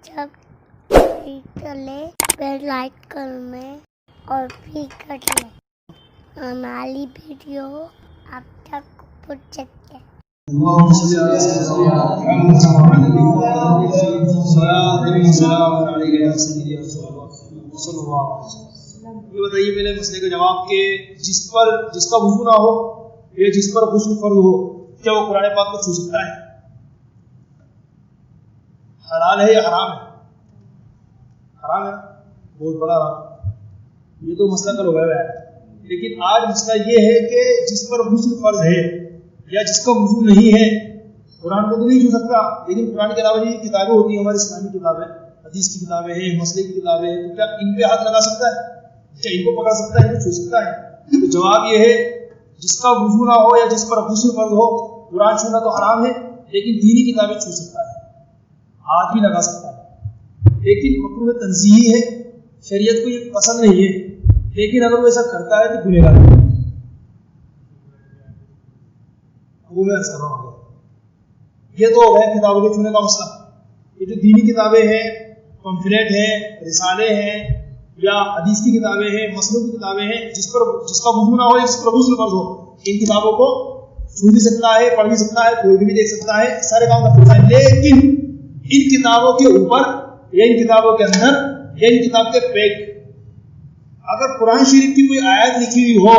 जब चले bell like करने और भी कर ले हमारी वीडियो आप तक पहुंच सके। ये बताइए मेरे मसले का जवाब के जिसका वुज़ू ना हो या जिस पर गुस्ल फर्ज हो, क्या वो कुरान पाक को छू सकता है? हलाल है या हराम है? हराम है, बहुत बड़ा हराम। ये तो मसला कल हो गया है। लेकिन आज मसला ये है कि जिस पर गुस्ल फर्ज है या जिसका वुज़ू नहीं है, कुरान को तो नहीं छू सकता। लेकिन कुरान के अलावा ये किताबें होती हैं, हमारी इस्लामी किताबें, हदीस की किताबें हैं, मसले की किताबें हैं, तो क्या इन पे हाथ लगा सकता है? क्या इनको पकड़ सकता है? इनको छू सकता है? तो जवाब ये है, जिसका वुज़ू ना हो या जिस पर गुस्ल फर्ज हो, कुरान छूना तो हराम है, लेकिन दीनी किताबें छू सकता है, हाथ भी लगा सकता है। लेकिन मकरूह तंज़ीही है, शरीयत को ये पसंद नहीं है, लेकिन अगर वो ऐसा करता है तो गुनहगार है। वो मैं अर्ज़ कर रहा हूँ, ये तो है किताबों के छूने का मसला। ये जो दीनी किताबें हैं, पम्फलेट हैं, रिसाले हैं या हदीस की किताबें हैं, मसलों की किताबें हैं, जिसका वुज़ू ना हो या जिस पर गुस्ल फर्ज हो, इन किताबों को छू भी सकता है, पढ़ भी सकता है, कोई भी देख सकता है, सारे काम कर सकता है। लेकिन इन किताबों के ऊपर या इन किताबों के अंदर या इन किताब के पैक अगर कुरान शरीफ की कोई आयत लिखी हुई हो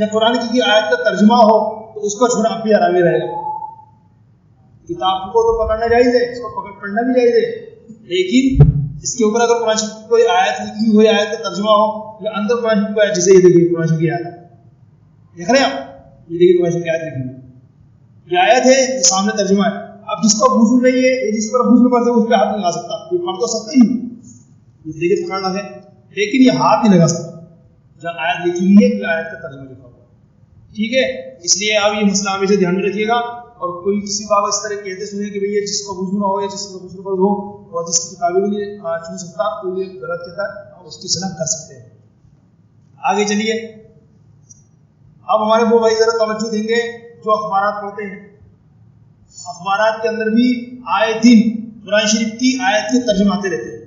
या कुरान की कोई आयत का तर्जुमा हो, तो उसका छूना अब भी हराम रहेगा। किताब को तो पकड़ना जायज़ है, इसको पढ़ना भी जायज़ है, लेकिन इसके ऊपर अगर कुरान शरीफ की कोई आयत लिखी हुई, आयत का तर्जुमा हो या अंदर कुरान शरीफ को आयत, जैसे ये देखिए कुरान शरीफ की आयत देख रहे हैं आप, ये देखिए कुरान शरीफ की आयत लिखी हुई, ये आयत है, ये सामने तर्जुमा है। अब जिसका वुज़ू नहीं है, जिस पर गुस्ल फर्ज है, उस पर हाथ नहीं लगा सकता। ये पढ़ तो सकता ही, ये देखिए पकड़ना है, लेकिन ये हाथ नहीं लगा सकता जब आयत लिखी हुई है या आयत का तर्जुमा लिखा हुआ है। ठीक है, इसलिए आप ये मसला हमेशा ध्यान में रखिएगा। और कोई किसी बाबा इस तरह कहते सुने कि भैया जिसका वुज़ू ना हो या जिसका गुस्ल फर्ज हो और जिसकी किताबें भी नहीं छू सकता, तो ये गलत कहता है, आप उसकी सलाह कर सकते हैं। आगे चलिए, अब हमारे वो भाई जरा तवज्जो देंगे जो अखबारात पढ़ते हैं। अखबारात के अंदर भी आए दिन कुरान शरीफ की आयत के तर्जुमे आते रहते हैं।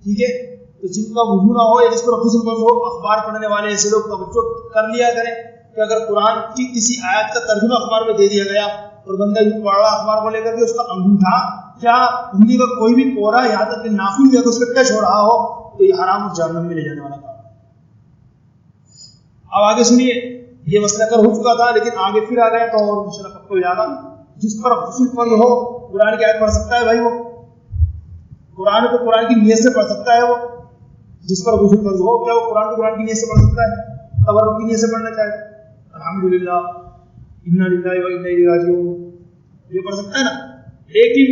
ठीक है, तो जिनका वुज़ू ना हो या जिस पर गुस्ल फर्ज हो, अखबार पढ़ने वाले ऐसे लोग तवज्जो कर लिया करें कि अगर कुरान की किसी आयत का तर्जुमा अखबार में दे दिया गया और बंदा यूं पढ़ रहा अखबार को लेकर के, उसका अंगूठा या उंगली का कोई भी कोरा, यहाँ तक कि नाखून भी अगर उस पर टच हो रहा हो, तो ये हराम और जहन्नम में ले जाने वाला काम है। अब आगे सुनिए, ये मसला कर हो चुका था, लेकिन आगे फिर आ गया तो और मसला पक्का हो जाएगा। जिस पर गुस्ल फर्ज हो, कुरान की आयत पढ़ सकता है भाई, वो कुरान को कुरान की नियत से पढ़ सकता है। वो जिस पर गुस्ल फर्ज हो, क्या वो कुरान को कुरान की नियत से पढ़ सकता है? तबर्रुक की नियत से पढ़ना चाहिए, अल्हम्दुलिल्लाह, इन्ना लिल्लाहि व इन्ना इलैहि राजिऊन, ये पढ़ सकता है ना। लेकिन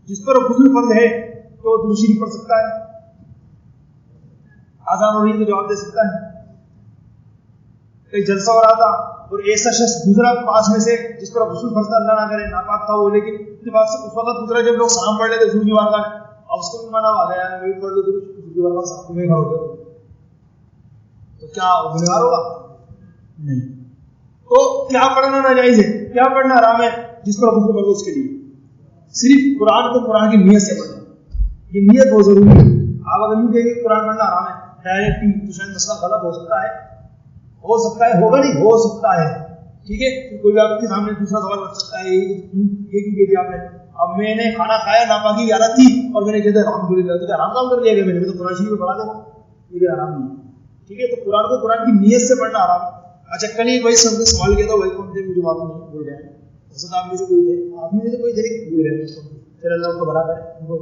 जिस पर गुस्ल फर्ज है तो दुरूद शरीफ पढ़ सकता है, आज़ान हो रही तो जवाब दे सकता है। कहीं जलसा हो रहा था और ऐसा शख्स गुजरा पास में से जिस पर गुस्ल फर्ज था, अल्लाह ना करे नापाक था वो, लेकिन उसके बाद से उस वक्त गुजरा जब लोग सलाम पढ़ लेते ज़ुहर की बारगाह में, अब उसको भी मना आ गया है, पढ़ लो ज़ुहर की बारगाह साथ में खड़े हो, तो क्या गुनहगार होगा? नहीं। तो क्या पढ़ना नाजायज है, क्या पढ़ना हराम है? जिस पर गुस्ल फर्ज हो उसके लिए सिर्फ कुरान को कुरान की नियत से पढ़ना, ये नियत बहुत जरूरी है। आप अगर यूँ कहेंगे कुरान पढ़ना हराम है डायरेक्ट ही, तो शायद मसला गलत हो सकता है, होगा नहीं, हो सकता है। ठीक है, तो कोई भी आपके सामने दूसरा सवाल बच सकता है, ये क्यों कह दिया आपने? अब मैंने खाना खाया, नापाकी की हालत थी और मैंने कहते अल्हम्दुलिल्लाह, तो क्या हराम काम कर लिया गया? मैंने तो कुरान शरीफ में पढ़ा था, ये हराम नहीं। ठीक है, तो कुरान को कुरान की नियत से पढ़ना हराम। अच्छा, कल ही भाई सबने सवाल किया था, वही कौन थे मुझे बात नहीं भूल गए, आप में से कोई थे, आप में से कोई थे भूल गए, फिर अल्लाह उनको भला करे, उनको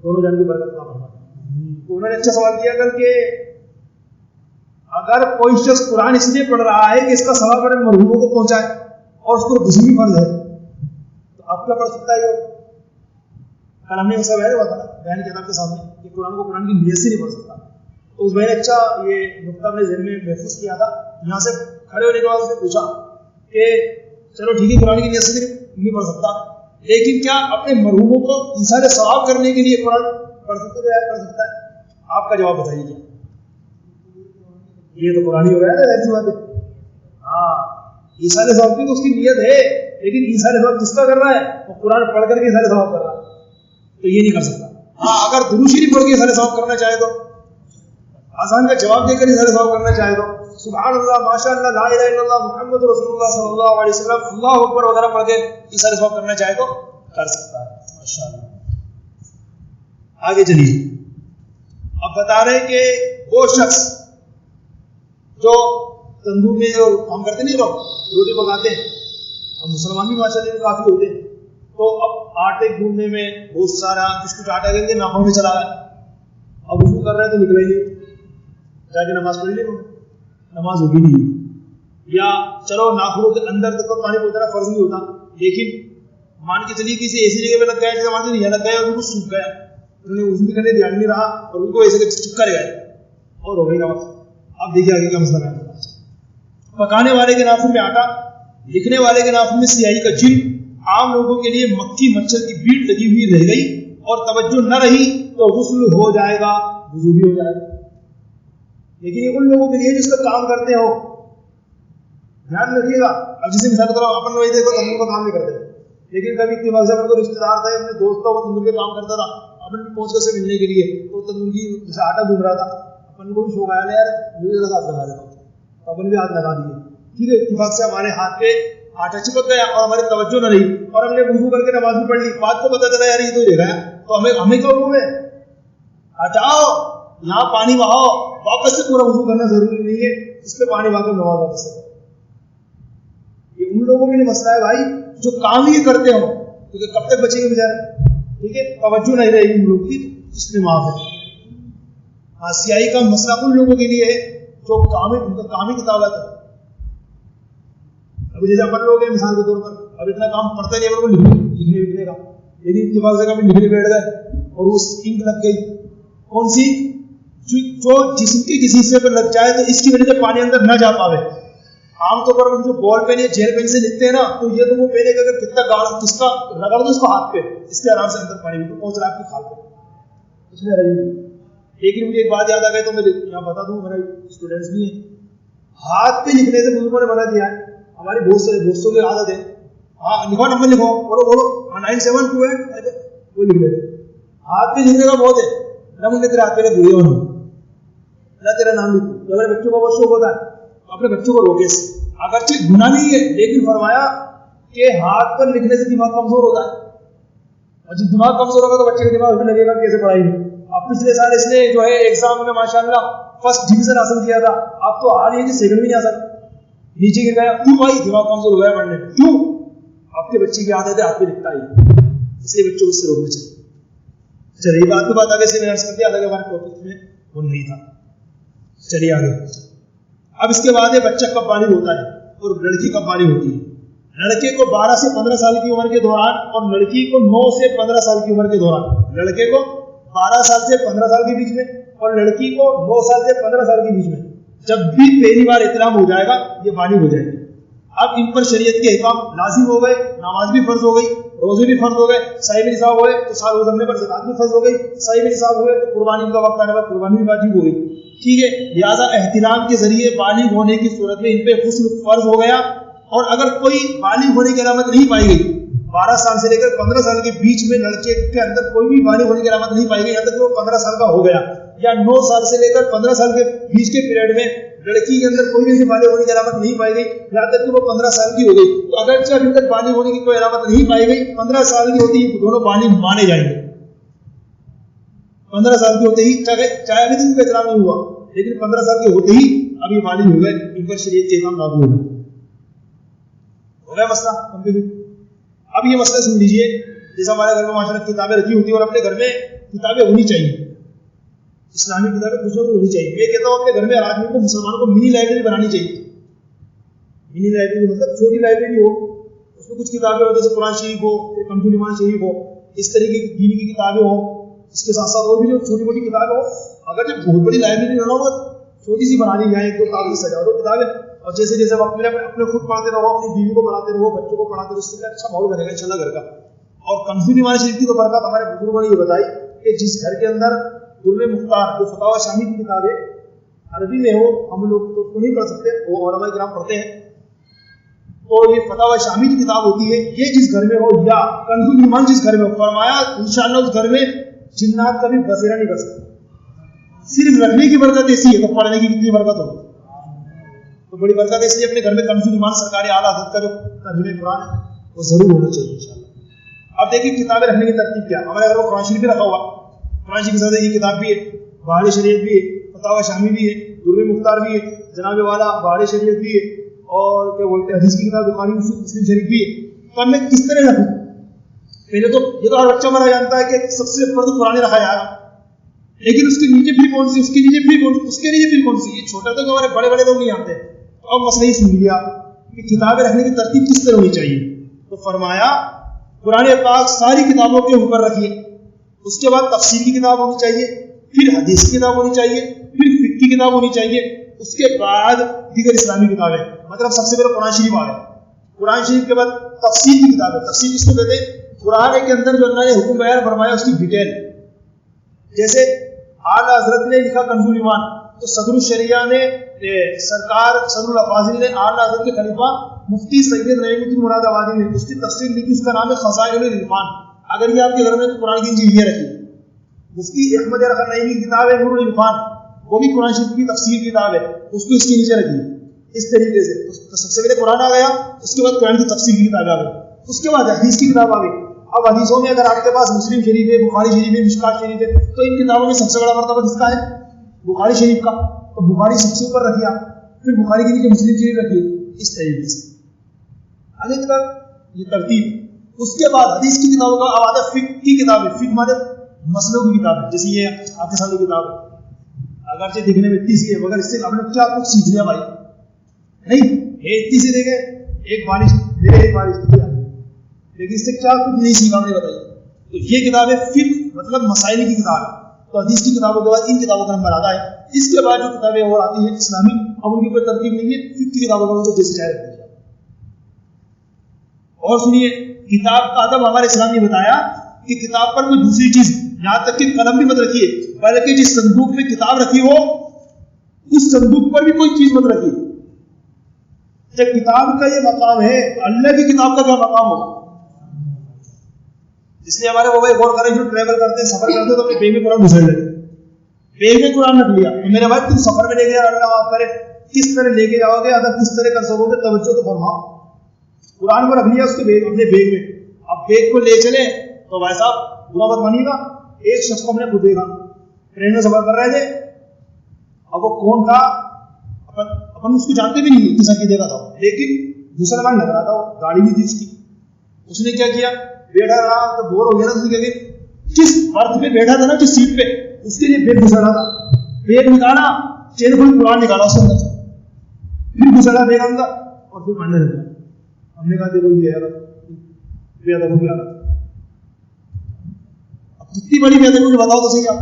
दोनों जान की बरकत का फरमाए। तो उन्होंने अच्छा सवाल किया कल के अगर कोई शख्स कुरान इसलिए पढ़ रहा है कि इसका सवाब अपने मरहूमों को पहुंचाए और उसको गुस्ल भी फर्ज है, तो आप क्या पढ़ सकता है? कल हमने उसका बयान हुआ था ना, बयान किया था आपके सामने कि कुरान को कुरान की नियत से नहीं पढ़ सकता। तो उस भाई ने अच्छा ये नुक्ता अपने ज़हन में महफूज किया था। यहाँ से खड़े होने के बाद उसने पूछा कि चलो ठीक है, कुरान की नियत से नहीं पढ़ सकता, लेकिन क्या अपने मरहूमों को ईसाल सवाब करने के लिए कुरान पढ़ सकता है? आपका जवाब बताइए। क्या ये तो कुरानी हो गया ना, ऐसी बात है। हाँ, ईसाल सवाब की तो उसकी नियत है, लेकिन ईसाल सवाब जिसका कर रहा है वो कुरान पढ़ करके ईसाल सवाब कर रहा है, तो ये नहीं कर सकता। हाँ, अगर दुरूद शरीफ पढ़ के सारे सवाब करना चाहे तो, आसान का जवाब देकर ही सारे सवाब करना चाहे तो, सुभान अल्लाह, माशाअल्लाह, ला इलाहा इल्लल्लाह, मुहम्मद रसूलुल्लाह सल्लल्लाहु अलैहि वसल्लम, अल्लाहु अकबर वगैरह पढ़ के ये सारे सवाब करना चाहे तो कर सकता है। माशाअल्लाह। आगे चलिए, अब बता रहे कि वो शख्स जो तंदूर में जो काम करते नहीं, लोग रोटी पकाते हैं, और मुसलमान भी माशाअल्लाह में काफी होते हैं, तो अब आटे गूंदने में बहुत सारा कुछ आटा लेंगे, नाखून में चला गया, अब वुज़ू कर रहे हैं तो निकले नहीं, जाके नमाज पढ़ ली, नमाज होगी नहीं। या चलो नाखूनों के अंदर तक तो पानी पहुंचाना फर्ज नहीं होता, लेकिन मान के चलिए किसी ऐसी जगह पे लग गया जैसे मान नहीं लग गया और उनको सूख गया, उन्होंने वुज़ू भी करने ध्यान नहीं रहा और उनको ऐसे चिपका रह गया और हो गई नमाज। अब देखिए आगे का मसला है। पकाने वाले के नाखून में आटा, लिखने वाले के नाखून में स्याही का चिन्ह, आम लोगों के लिए मक्खी मच्छर की भीड़ लगी हुई रह गई और तवज्जो न रही तो गुस्ल हो जाएगा, वुज़ू भी हो जाएगा। लेकिन ये उन लोगों के लिए जिसका काम करते हो, ध्यान रखिएगा। अब जैसे मिसाल के तौर पर अपन वही देखो तंदूर का काम नहीं करते, लेकिन कभी इत्तेफाक से अपन को रिश्तेदार था, अपने दोस्तों को तंदूर के काम करता था, अपन भी पहुंच कर से मिलने के लिए, तो तंदूर की जैसे आटा गूंद रहा था, अपन को भी शौक आया यार मुझे जरा हाथ लगा देता हूँ, तो अपन भी हाथ लगा दिए। ठीक है, इत्तेफाक से हमारे हाथ पे आटा चिपक गया और हमारी तवज्जो न रही और हमने वुज़ू करके नमाज भी पढ़ ली, बात को पता चला यार ये तो रहेगा, तो हमें क्या हुक्म है, हटाओ यहाँ पानी बहाओ, वापस से पूरा वुज़ू करना जरूरी नहीं है, इस पे पानी बहाकर नमाज वापस से। ये उन लोगों के लिए मसला है भाई जो काम ही करते हो, क्योंकि कब तक बचेंगे बेचारे। ठीक है, तवज्जो नहीं रहेगी उन लोगों की, इसमें माफ है। हाँ, स्याही का मसला उन लोगों के लिए है जो उनका काम ही किताबत है। अभी जैसे अपन लोग हैं मिसाल के तौर पर, अब इतना काम पड़ता नहीं है लिखने विखने का, लेकिन इत्तेफाक से कभी लिखने बैठ गए और उस इंक लग गई, कौन सी, जो जिस्म के किसी हिस्से पर लग जाए तो इसकी वजह से पानी अंदर न जा पावे। आमतौर पर जो बॉल पेन या जेल पेन से लिखते हैं ना, तो ये तो वो पेन है कि अगर कितना गाढ़ा किसका रगड़ दो इसको हाथ पे, इसके आराम से अंदर पानी पहुंच रहा है आपकी खाल पे, इसमें रही। लेकिन मुझे एक बात याद आ गई तो मैं यहाँ बता दूं, मेरे स्टूडेंट्स भी हैं, हाथ पे लिखने से बुजुर्गों ने मना किया है। हमारी बहुत सारे दोस्तों की आदत है, हाँ लिखो नंबर लिखो, बोलो 972 है वो लिख लेते। हाथ पे लिखने का बहुत है ना, मुझे तेरे हाथ पे बुरी हो ना तेरा नाम लिखो। तो अगर बच्चों का बहुत शौक होता है अपने बच्चों को रोके, अगरचे गुनाह नहीं है, लेकिन फरमाया कि हाथ पर लिखने से दिमाग कमजोर होता है, और जब दिमाग कमजोर होगा तो बच्चे का दिमाग भी लगेगा कैसे पढ़ाई में। अब पिछले साल इसने जो है एग्जाम में माशाल्लाह फर्स्ट डिवीजन हासिल किया था, अब तो हाल ये कि सेकंड भी नहीं आ सकता, नीचे गिर गया। क्यों भाई, दिमाग कमजोर हो गया पढ़ने में, क्यों? आपके बच्चे की आदत है हाथ पे लिखता ही, इसलिए बच्चों को इससे रोकना चाहिए। चलिए बात तो बात आगे से मैं अर्ज करते, हालांकि हमारे टॉपिक में वो नहीं था। चलिए आगे। अब इसके बाद है बच्चा कब बालिग होता है और लड़की कब बालिग होती है। लड़के को 12 से 15 साल की उम्र के दौरान और लड़की को 9 से 15 साल की उम्र के दौरान, लड़के को 12 साल से 15 साल के बीच में और लड़की को 9 साल से 15 साल के बीच में जब भी पहली बार इतलाम हो जाएगा ये बालिग हो जाएगी। अब इन पर शरीयत के अहकाम लाजिम हो गए, नमाज भी फर्ज हो गई, रोजे भी फर्ज हो गए, साहिब निसाब हुए तो साल गुजरने पर ज़कात भी फर्ज हो गई, साहिब निसाब हुए तो कुर्बानी का वक्त आने पर कुर्बानी भी वाजिब हो गई। ठीक है, लिहाजा एहतिलाम के जरिए बालिग होने की सूरत में इन पे गुस्ल फर्ज हो गया। और अगर कोई बालिग होने की अलामत नहीं पाई गई, 12 साल से लेकर 15 साल के बीच में लड़के के अंदर कोई भी बालिग होने की अलामत नहीं पाई गई, यहाँ तक वो 15 साल का हो गया, या 9 साल से लेकर 15 साल के बीच के पीरियड में लड़की के अंदर कोई भी बालिग होने की अलामत नहीं पाई गई, यहाँ तक कि वो 15 साल की हो गई, तो अगर अभी तक बालिग होने की कोई अलामत नहीं पाई गई, 15 साल की होती ही दोनों बालिग माने जाएंगे। 15 साल के होते ही, चाहे अभी तक उनका इतलाम नहीं हुआ, लेकिन 15 साल के होते ही अब ये बालिग हो गए, इन पर शरीयत के अहकाम लागू हो गया मसला कंप्लीट। अब ये मसला सुन लीजिए, जैसे हमारे घर में माशाल्लाह किताबें रखी होती है और अपने घर में किताबें होनी चाहिए, इस्लामी किताबें कुछ ना कुछ होनी चाहिए। मैं कहता हूँ अपने घर में हर आदमी को, मुसलमानों को मिनी लाइब्रेरी बनानी चाहिए। मिनी लाइब्रेरी मतलब छोटी लाइब्रेरी हो, उसमें कुछ किताबें हो, जैसे कुरान शरीफ हो, कंजुल ईमान शरीफ हो, इस तरीके की दीनी की किताबें हो, इसके साथ साथ और भी जो छोटी मोटी किताबें हो। अगर जब बहुत बड़ी लाइब्रेरी ना हो, छोटी सी बना ली जाए, 1-2 कागज सजा दो किताबें, और जैसे जैसे वक्त मिले अपने खुद पढ़ते रहो, अपनी बीवी को पढ़ाते रहो, बच्चों को पढ़ाते रहो, इससे अच्छा माहौल बनेगा इंशाल्लाह घर का। और कंजुल ईमान शरीफ की तो बरकत हमारे बुजुर्गों ने ये बताई कि जिस घर के अंदर दुर्रे मुख्तार जो फतावा शामी की किताब है, अरबी में हो, हम लोग तो उसको नहीं पढ़ सकते, वो उलमा किराम पढ़ते हैं, तो ये फतावा शामी की किताब होती है, ये जिस घर में हो, या कंजुल ईमान जिस घर में हो, फरमाया इंशाअल्लाह उस घर में जिन्नात कभी बसेरा नहीं कर सकते। सिर्फ रखने की बरकत ऐसी है तो पढ़ने की कितनी बरकत होगी। तो बड़ी बरकत इसलिए अपने घर में कंज़ुल ईमान सरकारी आला हज़रत का जो तर्जुमे कुरान है वो जरूर होना चाहिए इंशाल्लाह। अब देखिए किताबें रखने की तरतीब क्या। हमारे घर में कुरान शरीफ भी रखा हुआ, कुरान शरीफ के साथ ये किताब भी है, बहार शरीयत भी है, फतावा शामी भी है, दुर्र मुख्तार भी है, जनाब वाला बहार शरीयत भी है, और क्या बोलते हैं हदीस की किताब बुखारी मुस्लिम शरीफ भी है। तो मैं किस तरह रखूँ? पहले तो ये तो हर बच्चा हमारा जानता है कि सबसे ऊपर तो कुरान रखा जाएगा, लेकिन उसके नीचे फिर कौन सी, उसके नीचे फिर कौन सी, उसके नीचे फिर कौन सी। ये छोटा तो हमारे बड़े बड़े लोग नहीं आते। तो अब मसला ही सुन लिया कि किताबें रखने की तरतीब किस तरह होनी चाहिए। तो फरमाया कुरान पाक सारी किताबों के ऊपर रखिए, उसके बाद तफसीर की किताब होनी चाहिए, फिर हदीस की किताब होनी चाहिए, फिर फिक्र की किताब होनी चाहिए, उसके बाद दीगर इस्लामी किताबें। मतलब सबसे पहले कुरान शरीफ आ गया, कुरान शरीफ के बाद तफसीर की किताबें। तफसीर किसको कहते हैं? कुरान के अंदर जो अल्लाह ने हुक्म बयान फरमाया उसकी डिटेल। जैसे आला हजरत ने लिखा कंज़ुल ईमान, तो सदरुल शरिया ने सरकार सदरुल अफाजिल ने आला हजरत के खलीफा मुफ्ती सैयद नईमुद्दीन मुरादाबादी ने उसकी तफसीर लिखी, उसका नाम है खज़ाइनुल इरफान। अगर ये आपके घर में तो कुरान की इंजील ये रखी। मुफ्ती अहमद अरखन नईमी की किताब है नूरुल इरफान, वो भी कुरान शरीफ की तफसीर किताब है, उसको इसके नीचे रखी। इस तरीके से तो सबसे पहले कुरान आ गया, उसके बाद कुरान की तफसीर की किताब आ गई, उसके बाद हदीस की किताब आ गई। अब हदीसों में अगर आपके पास मुस्लिम शरीफ है, बुखारी शरीफ है, मिशकात शरीफ है, तो इन किताबों में सबसे बड़ा मर्तबा किसका है? बुखारी शरीफ का। तो बुखारी सबसे ऊपर रखिए आप, फिर बुखारी के नीचे मुस्लिम शरीफ रखिए, इस तरीके से आगे की तरफ ये तरतीब। उसके बाद हदीस की किताबों का अब आता है फिक्र की किताब है। फिक्र माने मसलों की किताब है, जैसे ये आपके सामने किताब है, अगरचे दिखने में इतनी सी है मगर इससे आपने क्या कुछ सीख लिया भाई? नहीं, ये इतनी सी देखे एक बारिश लेकिन इससे क्या कुछ नहीं सीखा हमने, बताइए। तो ये किताब है फिक्र, मतलब मसाइल की किताब है। तो हदीस की किताबों के बाद इन किताबों का नंबर आता है। इसके बाद जो किताबें और आती हैं इस्लामी, अब उनकी कोई तरतीब नहीं है, फिक्र की किताबों का उनको जैसे चाहे रख दीजिए। और सुनिए, किताब का अदब हमारे इस्लाम ने बताया कि किताब पर कोई दूसरी चीज, यहाँ तक कि कलम भी मत रखिए, बल्कि जिस संदूक में किताब रखी हो उस संदूक पर भी कोई चीज मत रखिए। जब किताब का ये मकाम है तो अल्लाह की किताब का क्या मकाम होगा? इसलिए हमारे वो भाई गौर करें जो ट्रेवल करते हैं, सफर करते हैं, तो अपने बेग में कुरान घुसेड़ लेते, बेग में कुरान रख लिया। तो मेरे भाई तुम सफर में लेके अल्लाह माफ करे किस तरह लेके जाओगे, अगर किस तरह कर सकोगे, तवज्जो तो फरमाओ। कुरान को रख लिया उसके बेग, अपने बेग में, अब बेग को ले चले तो भाई साहब बुरा मत मानिएगा। एक शख्स को हमने खुद देखा, ट्रेन में सफर कर रहे थे, अब वो कौन था अपन उसको जानते भी नहीं, किस अकीदे का था, लेकिन मुसलमान लग रहा था, वो गाड़ी भी थी उसकी। उसने क्या किया, बैठा रहा तो बोर हो गया ना, उसने क्या किया, जिस बर्थ पे बैठा था ना, जिस सीट पे, उसके लिए बेग घुसाड़ा था, बेग निकाला, चेन खोल कुरान निकाला उसके अंदर, फिर घुसाड़ा बेग अंदर और फिर पढ़ने लगा। हमने कहा देखो ये बेअदब हो गया। अब कितनी बड़ी बेअदबी मुझे बताओ तो सही आप।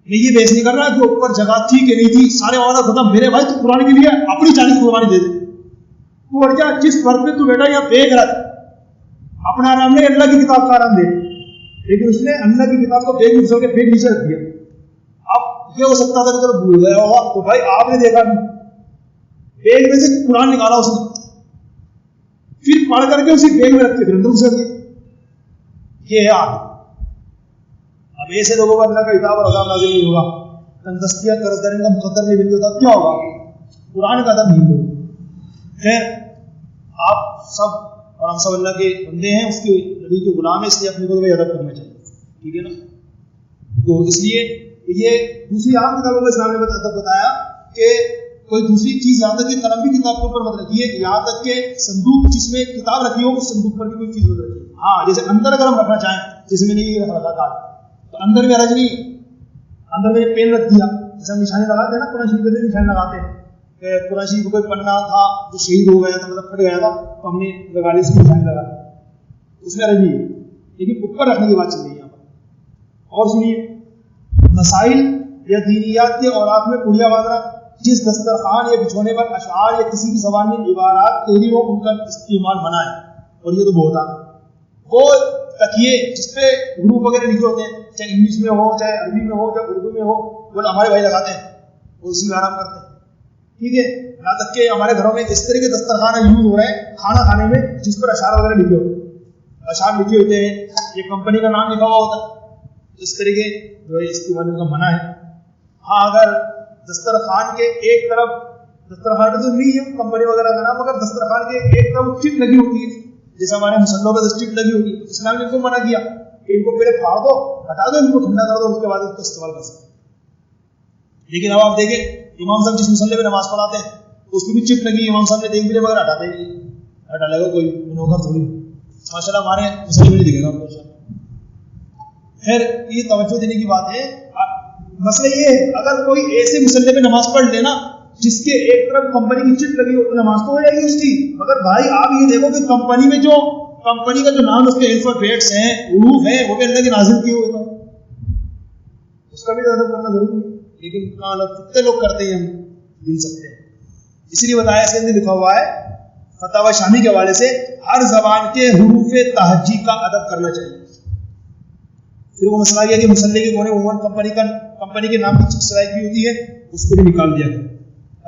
मैं ये बहस नहीं कर रहा कि ऊपर जगह थी कि नहीं थी, सारे वादा खत्म। मेरे भाई तू कुरान के लिए अपनी जान की कुर्बानी दे दे, तू हट जा, जिस बर्थ पे तू बैठा यहाँ बेग रख, अपना आराम नहीं, अल्लाह की किताब का आराम दे। लेकिन उसने अल्लाह की किताब को बेग में के बेग नीचे रख दिया। अब ये हो सकता था कि चलो भूल गया होगा, तो भाई आपने देखा नहीं, बेग में से कुरान निकाला उसने, फिर पढ़ करके उसी बेग में रख के फिर अंदर घुसा दिया। ये है आप। अब ऐसे लोगों का अल्लाह का हिताब और अज़ाब नाज़िल नहीं होगा, तंदस्तिया कर्जदारी का मुकद्दर नहीं मिल होता, क्या होगा? कुरान का अदब नहीं होगा। खैर, आप सब और हम सब अल्लाह के बंदे हैं, उसके नबी के गुलाम है, इसलिए अपने को तो अदब करना चाहिए, ठीक है ना। तो इसलिए ये दूसरी आम किताबों का इस्लाम ने अदब बताया कि कोई दूसरी चीज, यहाँ तक कि कलम भी किताब के ऊपर मत रखिए, यहाँ तक कि संदूक जिसमें किताब रखी हो उस संदूक पर भी कोई चीज मत रखिए। हाँ, जैसे अंदर अगर हम रखना चाहें, जैसे मैंने ये रखा था, तो अंदर में हरज नहीं, अंदर में पेन रख दिया, जैसे हम निशानी लगाते हैं ना, कुरान शरीफ में निशानी लगाते हैं, कुरान शरीफ कोई पन्ना था जो शहीद हो गया था, मतलब फट गया था, तो हमने लगा ली, उसकी निशानी लगा, उसमें हरज नहीं है, लेकिन ऊपर रखने की बात चल रही है यहाँ पर। और सुनिए, मसाइल या दीनियात के औरात में पुड़िया बांधना, जिस दस्तरखान या बिछोने पर अशआर या किसी भी ज़बान में इबारात तहरीर हो उनका इस्तेमाल मना है। और ये तो बहुत है, वो तकिए जिसपे ग्रुप वगैरह लिखे होते हैं, चाहे इंग्लिश में हो, चाहे अरबी में हो, चाहे उर्दू में हो, वो हमारे भाई लगाते हैं और उसी में आराम करते हैं, ठीक है। यहाँ तक कि हमारे घरों में इस तरह के दस्तरखान यूज हो रहे हैं खाना खाने में, जिस पर अशार वगैरह लिखे होते हैं, अशार लिखे होते हैं, ये कंपनी का नाम लिखा हुआ होता है, تو اس طریقے جو ہے استعمال کا منع ہے. ہاں اگر دسترخوان کے ایک طرف دسترخوان تو نہیں ہے کمپنی وغیرہ کا نام, مگر دسترخوان کے ایک طرف چٹ لگی ہوتی ہے جیسے ہمارے مسلوں پہ چٹ لگی ہوتی ہے, تو اسلام نے ان کو منع کیا کہ ان کو پہلے پھاڑ دو, ہٹا دو, ان کو ٹھنڈا کر دو, اس کے بعد اس کو استعمال کر سکتے. لیکن اب آپ دیکھیں امام صاحب جس مسلے پہ نماز پڑھاتے ہیں اس پہ بھی چٹ لگی, امام صاحب نے دیکھ بھی مگر ہٹاتے نہیں, ہٹا لے گا کوئی منوکر تھوڑی ماشاء اللہ ہمارے مسلے میں نہیں دکھے گا آپ کو. خیر یہ توجہ دینے کی بات ہے. مسئلہ یہ ہے اگر کوئی ایسے مسلے پہ نماز پڑھ لینا جس کے ایک طرف کمپنی کی چٹ لگی ہو تو نماز تو ہو جائے گی اس کی, مگر بھائی آپ یہ دیکھو کہ کمپنی میں جو کمپنی کا جو نام اس کے الفابیٹس ہیں, حروف ہیں, وہ بھی اللہ کے نازل کیے ہوئے تھے, اس کا بھی ادب کرنا ضروری ہے. لیکن کہاں لوگ کتنے لوگ کرتے ہیں, ہم گن سکتے ہیں. اسی لیے بتایا اس کے لکھا ہوا ہے فتاوی شامی کے حوالے سے ہر زبان کے حروف تہجی کا ادب کرنا چاہیے. پھر وہ مسئلہ یہ کہ مسلح کے کونے عموماً کمپنی کے نام کی چٹ سلائی کی ہوتی ہے, اس کو بھی نکال دیا گیا.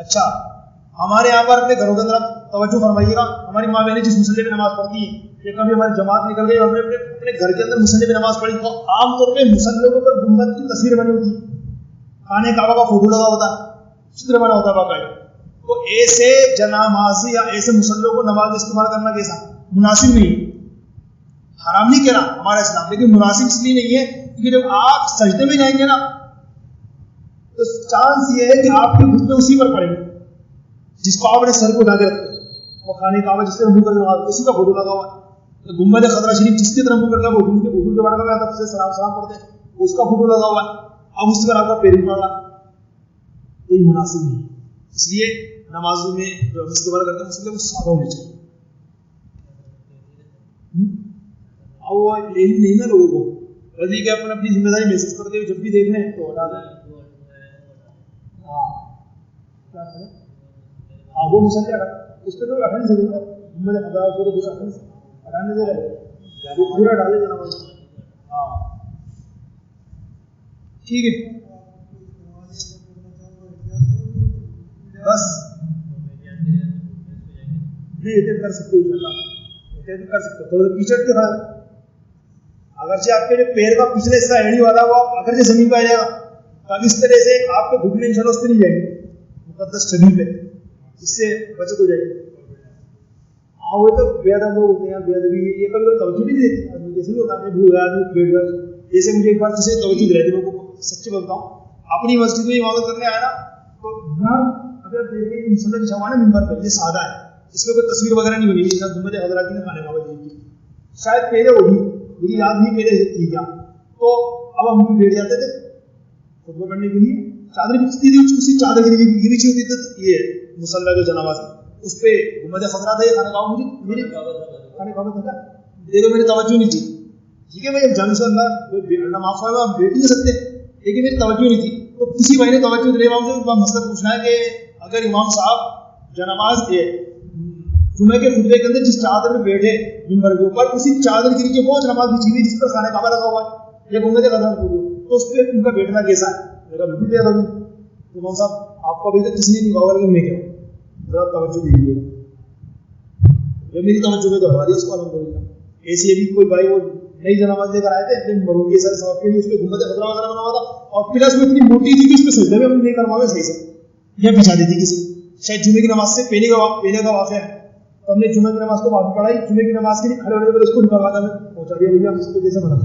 اچھا ہمارے یہاں پر اپنے گھروں کے اندر توجہ فرمائیے گا, ہماری ماں بہنیں جس مسلح پہ نماز پڑھتی ہیں یا کبھی ہماری جماعت نکل گئی, ہم نے اپنے گھر کے اندر مسلح پہ نماز پڑھی تو عام طور پہ مسلح کے اوپر گنبد کی تصویر بنی ہوتی ہے, خانہ کعبہ کا فوٹو لگا ہوتا ہے, چتر بنا ہوتا ہے باقاعدہ. تو ایسے جنامازی یا ایسے مسلحوں کو نماز استعمال کرنا کیسا مناسب نہیں ہے. حرام نہیں کہہ رہا ہمارا اسلام, لیکن مناسب اس لیے نہیں ہے کیونکہ جب آپ سجدے میں جائیں گے نا تو چانس یہ ہے کہ آپ کے گھٹنے اسی پر پڑیں گے جس کو آپ نے سر کو اٹھا کے رکھتے ہیں. وہ خانے کعبہ جس سے منہ کر کے اسی کا فوٹو لگا ہوا ہے. گنبد خضرا شریف جس کی طرح منہ کر کے وہ کے وضو کے بارے میں ادب سے سلام پڑھتے ہیں, اس کا فوٹو لگا ہوا ہے. اب اس پر آپ کا پیرنگ پڑ رہا, تو یہ مناسب نہیں. اس لیے نمازوں میں جو ہم استعمال کرتے ہیں اس لیے وہ سادہ ہونے چاہیے. اب وہ نہیں نا لوگوں کو رضی کے اپنی ذمہ داری محسوس کرتے ہوئے جب بھی دیکھ لیں تو ہٹا دیں. ہاں وہ مسئلہ اس پہ تو ہٹا نہیں سکتے نا, میں نے ہزار کو تو ہٹانے دے رہے وہ پورا ڈالے جانا. ہاں ٹھیک ہے بس نہیں کر سکتے انشاءاللہ کر سکتے تھوڑا سا پیچھے کے بعد اگرچہ آپ کے جو پیر کا پچھلے حصہ ایڑی والا وہ اگرچہ زمین پہ آ جائے گا تاکہ اس طرح سے آپ کے گھٹنے انشاءاللہ اس پہ نہیں جائیں گے مقدس زمین پہ, اس سے بچت ہو جائے گی. ہاں وہ تو بے ادب لوگ ہوتے ہیں, بے ادبی یہ کبھی کبھی توجہ نہیں دیتے آدمی, جیسے بھی ہوتا ہے بھول گیا آدمی بیٹھ گیا. جیسے مجھے ایک بار کسی توجہ دلائی تھی, میں کو سچی بولتا ہوں, اپنی مسجد میں عبادت کرنے آیا نا تو اگر دیکھیں مسلح کے زمانے ممبر پہ یہ سادہ ہے, اس میں کوئی تصویر وغیرہ نہیں بنی ہوئی, گنبد خضرا کی نے خانے کعبہ کی شاید پہلے ہوگی, مجھے یاد نہیں پہلے کی کیا. تو اب ہم بھی بیٹھ جاتے تھے خطبہ پڑھنے کے لیے, چادر بچتی تھی, اسی چادر کے لیے بچی ہوتی تھی. یہ مسلح جو جنازہ اس پہ گنبد خضرا تھا, یہ خانہ کعبہ مجھے خانہ کعبہ تھا, دیکھو میری توجہ نہیں تھی. ٹھیک ہے بھائی اب جنگ سے اللہ معاف ہوا ہم بیٹھ نہیں سکتے, لیکن میری توجہ نہیں تھی. تو کسی بھائی نے توجہ دلائی, امام سے مسئلہ پوچھنا ہے کہ اگر امام صاحب جنماز کے جمعے کے خطبے کے اندر جس چادر میں بیٹھے ممبر کے اوپر, اسی چادر کے نیچے وہ نماز بچھی ہوئی جس پر خانہ کعبہ لگا ہوا ہے یا گنبد خضرا کو, تو اس پہ ان کا بیٹھنا کیسا ہے؟ میرا بالکل دیا تھا. امام صاحب آپ کو ابھی تک کسی نے نہیں کہا ہوگا, لیکن میں کیا ذرا توجہ دیجیے گا, جب میری توجہ میں تو ہٹا دی اس کو الحمدللہ. ایسی ابھی کوئی بھائی وہ نئی جنازہ لے کر آئے تھے اپنے مروں کے سارے ثواب کے لیے, اس پہ گنبد خضرا وغیرہ بنا ہوا تھا, اور پلس وہ اتنی موٹی تھی کہ اس پہ سجدہ بھی ہم نہیں کروا گے صحیح سے, یا بچھا دی تھی کسی شاید جمعے کی نماز سے پہلے کا واقعہ ہے. تو ہم نے جمعہ کی نماز کو بعد میں پڑھائی, جمعے کی نماز کے لیے کھڑے ہونے پر اس کو نکالوا کر پہنچا دیا, بھیا اس کو کیسے بنا.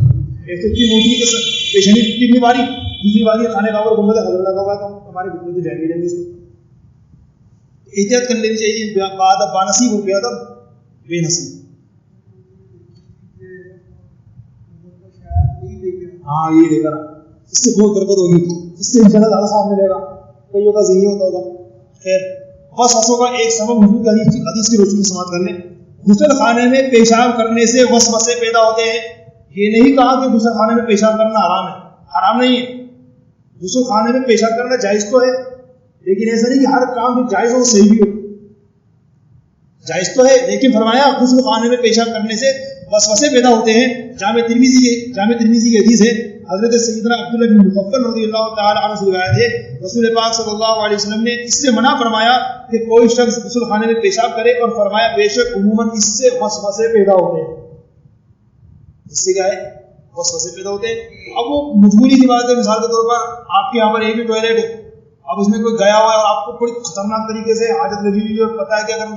ایک تو اتنی موٹی کہ پیشانی اتنی باری, دوسری باری خانے کعبہ گنبد خضرا لگا ہوا ہے, تو ہمارے گھٹنے تو جائیں گے اس کو. احتیاط کر لینی چاہیے, بانصیب اور بے ادب بے نصیب. ہاں یہ لے کر اس سے بہت برکت ہوگی, اس سے انشاءاللہ زیادہ ثواب ملے گا, کئیوں کا ذہنی ہوتا ہوگا. خیر وسوسوں کا ایک سبب حضور کی حدیث کی روشنی میں سماعت کر لیں. غسل خانے میں پیشاب کرنے سے وسوسے پیدا ہوتے ہیں. یہ نہیں کہا کہ غسل خانے میں پیشاب کرنا حرام ہے, حرام نہیں ہے. غسل خانے میں پیشاب کرنا جائز تو ہے, لیکن ایسا نہیں کہ ہر کام جو جائز ہو وہ صحیح بھی ہو. جائز تو ہے, لیکن فرمایا غسل خانے میں پیشاب کرنے سے وسوسے پیدا ہوتے ہیں. جامع ترمذی کی حدیث ہے, حضرت سیدنا عبداللہ بن مغفل رضی اللہ تعالی عنہ سے روایت ہے, رسول پاک صلی اللہ علیہ وسلم نے اس سے منع فرمایا کہ کوئی شخص غسل خانے میں پیشاب کرے, اور فرمایا بے شک عموماً اس سے وسوسے پیدا ہوتے ہیں. اس سے کیا ہے, वसवसे पैदा होते हैं। अब वो मजबूरी की बात है, मिसाल के तौर पर आपके यहाँ पर एक ही टॉयलेट है, अब उसमें कोई गया हुआ है और आपको बड़ी खतरनाक तरीके से आदत लगी हुई है, पता है कि अगर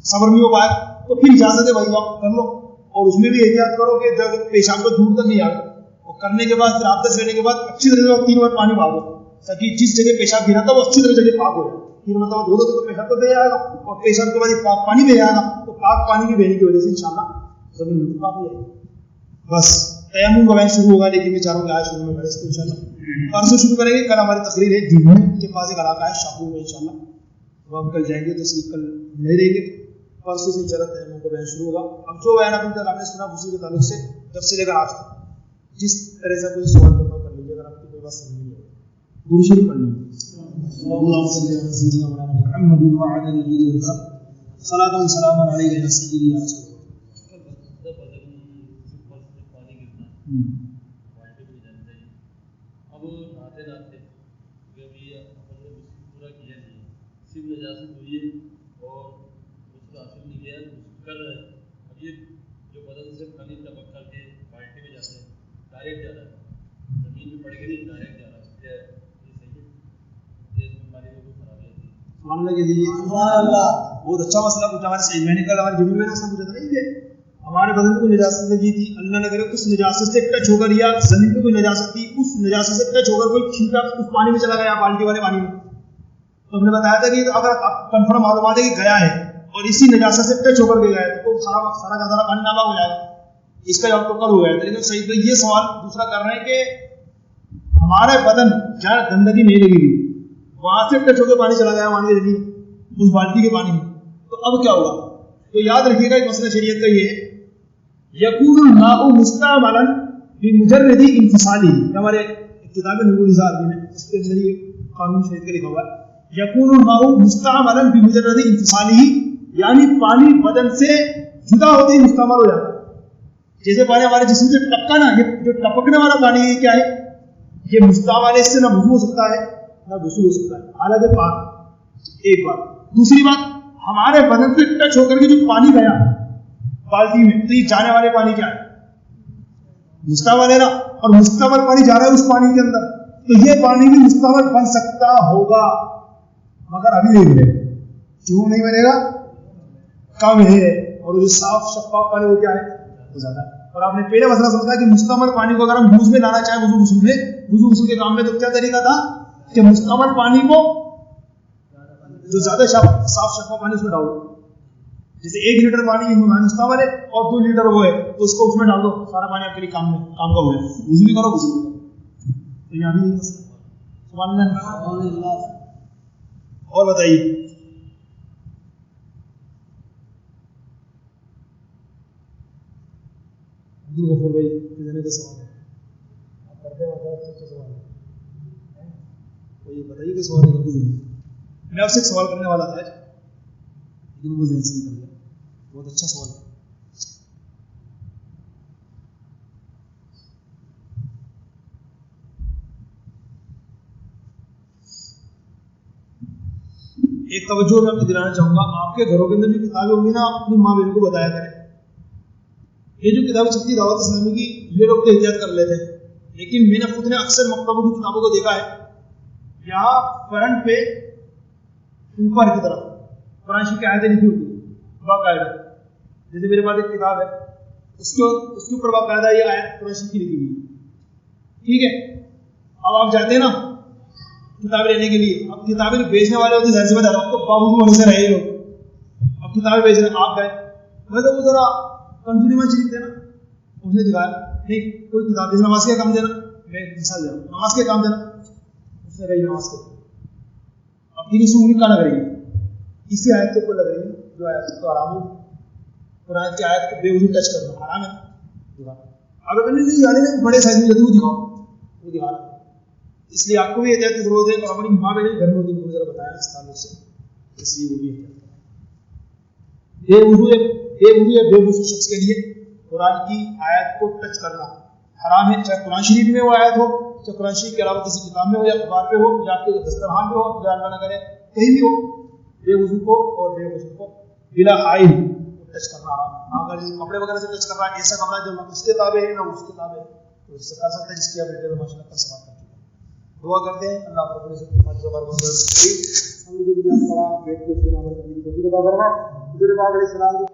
सब्र नहीं हो पाए तो फिर इजाजत है भाई आप कर लो, और उसमें भी एहतियात करो कि जब पेशाब को दूर तक नहीं आए, और करने के बाद फिर आदत लेने के बाद अच्छी तरह से 3 बार पानी मार दो ताकि जिस जगह पेशाब गिरा था वो अच्छी तरह जगह पाक हो जाए। फिर मतलब धो दो तो पेशाब तो बह जाएगा, और पेशाब के बाद पाक पानी बह जाएगा, तो पाक पानी की बहने की वजह से इंशाल्लाह जमीन पाक हो जाएगी। बस तयम्मुम का बयान शुरू होगा, लेकिन मैं चाहूँगा आज शुरू में करें इसको इंशाल्लाह। परसों शुरू करेंगे, कल हमारी तकरीर है दिल्ली के पास एक इलाका है शाहपुर में, इंशाल्लाह वो हम कल जाएंगे, तो इसलिए कल नहीं रहेंगे, परसों से इंशाल्लाह तयम्मुम का बयान शुरू होगा। अब जो बयान अपन तक आपने सुना गुस्ल के ताल्लुक से जब से लेकर आज तक, जिस तरह से कोई सवाल करना कर लीजिए, अगर आपकी कोई बात समझ नहीं आए पूरी शुरू कर लीजिए। अब नहाते नहाते कभी अपन ने पूरा किया नहीं, सिर्फ नजासत हुई है और उसको हासिल नहीं किया, कर रहे हैं। अब ये जो बदन से खाली टपक करके बाल्टी में जाते हैं, डायरेक्ट जा रहा है, जमीन में पड़ के नहीं डायरेक्ट जा रहा है, क्या ये सही है? ये पानी में कोई खराबी आती है? सुभान अल्लाह के लिए बहुत अच्छा मसला पूछा हमारे सही। मैंने कल हमारे जुम्मे में ना पूछा था नहीं, हमारे बदन को नजासत लगी थी, अल्लाह ने करे उस नजासत से टच होकर, या जमीन पे कोई नजासत थी, उस नजासत से टच होकर कोई छींटा उस पानी में चला गया, बाल्टी वाले पानी में, तो हमने बताया था कि अगर आप कंफर्म मालूम है कि गया है और इसी नजासत से टच होकर गया है तो सारा का सारा पानी नापाक हो जाएगा। इसका जवाब तो कल हो गया था, लेकिन सही पे ये सवाल दूसरा कर रहे हैं कि हमारे बदन जहाँ गंदगी नहीं लगी हुई वहां से टच होकर पानी चला गया, मान के चलिए उस बाल्टी के पानी में, तो अब क्या होगा? तो याद रखिएगा एक मसला शरीयत का ये है, यकूनुल माउ मुस्तअमलन बिमुजर्रदी इंफिसाली, हमारे किताब नूरुल इज़ार में उसके अंदर ये कानून शरीयत का लिखा हुआ है, यकूनुल माउ मुस्तअमलन बिमुजर्रदी इंफिसाली, यानी पानी बदन से जुदा होते ही मुस्तअमल हो जाता है। जैसे पानी हमारे जिस्म से टपका ना, ये जो टपकने वाला पानी है क्या है, ये मुस्तअमल है, इससे ना वुज़ू हो सकता है ना गुस्ल हो सकता है, हालांकि पाक। एक बात, दूसरी बात, हमारे बदन से टच होकर के जो पानी गया बाल्टी में, तो ये जाने वाले पानी क्या है? मुस्तअमल है ना, और मुस्तअमल पानी जा रहा है उस पानी के अंदर, तो ये पानी भी मुस्तअमल बन सकता होगा, मगर अभी नहीं बनेगा। क्यों नहीं बनेगा? कम है, और जो साफ शफाफ पानी वो क्या है? वो ज्यादा है। और आपने पहले मसला समझा कि मुस्तअमल पानी को अगर हम वुज़ू में लाना चाहें, वुज़ू गुस्ल के काम में, तो क्या तरीका था कि मुस्तअमल पानी को जो ज्यादा साफ शफाफ पानी उसमें डाल दो, जैसे 1 लीटर पानी मुस्तअमल है और 2 लीटर वो है, तो उसको उसमें डाल दो, सारा पानी आपके लिए काम का हुआ है, वुज़ू भी करो गुस्ल भी करो। तो यहाँ भी सुभान अल्लाह। और बताइए, अब्दुल गफूर भाई कितने का सवाल है? आप करते हैं अच्छा सवाल है, तो ये बताइए कि सवाल है। मैं आपसे एक सवाल करने वाला था आज, लेकिन वो ज़हन से निकल गया। बहुत अच्छा सवाल है। एक तवज्जो मैं आपको दिलाना चाहूंगा, आपके घरों के अंदर जो किताबें होंगी ना, अपनी माँ बहनों को बताया करें। ये जो किताबें चलती दावत इस्लामी की, ये लोग तो एहतियात कर लेते हैं, लेकिन मैंने खुद ने अक्सर मकतबों की किताबों को देखा है, यहाँ फ्रंट पे ऊपर की तरफ कुरान शरीफ की आयतें लिखी होती है बाकायदा। जैसे मेरे पास एक किताब है, उसके ऊपर बाकायदा ये आयत कुरान शरीफ की लिखी हुई है, ठीक है। अब आप जाते हैं ना किताबें लेने के लिए, अब किताबें बेचने वाले होते हैं, बता रहा हूँ आपको, बाबू होने से रहे लोग, अब किताबें बेच रहे हैं, आप गए, मतलब वो जरा कंफ्यूजन शरीफ देना, उसने दिखाया नहीं कोई किताब, जैसे नमाज के काम देना, मैं मिसाल दे रहा हूँ, नमाज के काम देना, उसने कही नमाज के, अब ठीक है उंगली कहाँ लग रही है? इसी आयत के ऊपर लग रही है, जो आयत तो आराम है, कुरान की आयत को बेवजू टच करना हराम है, दिखा। अब अगर नहीं यानी ना बड़े साइज में जरूर दिखाओ, वो दिखा रहा है, इसलिए आपको भी एहतियात की जरूरत है। और अपनी माँ बहन घर में होती है, जरा बताया इस ताल्लुक से, इसलिए वो भी बेवजू या बेवजू शख्स के लिए कुरान की आयत को टच करना हराम है, चाहे कुरान शरीफ में वो आयत हो, चाहे कुरान शरीफ के अलावा किसी किताब में हो, या अखबार पे हो, या आपके दस्तरखान पे हो, या अल्लाह न करे कहीं भी हो, बेवजू को और बेवजू को बिला आइन टच करना आराम है। अगर इस कपड़े वगैरह से टच कर रहा है, ऐसा कपड़ा जो ना उसके ताबे है ना उसके ताबे है, तो इससे कर सकता है, जिसकी आप डिटेल माशाल्लाह कर समाप्त कर चुके हैं। दुआ करते हैं अल्लाह रब्बुल इज्जत की मर्ज़ी और हमने जो भी पढ़ा बैठ के उसको अमल करने की तौफीक अता फरमाए। हुज़ूर पाक अलैहि सलाम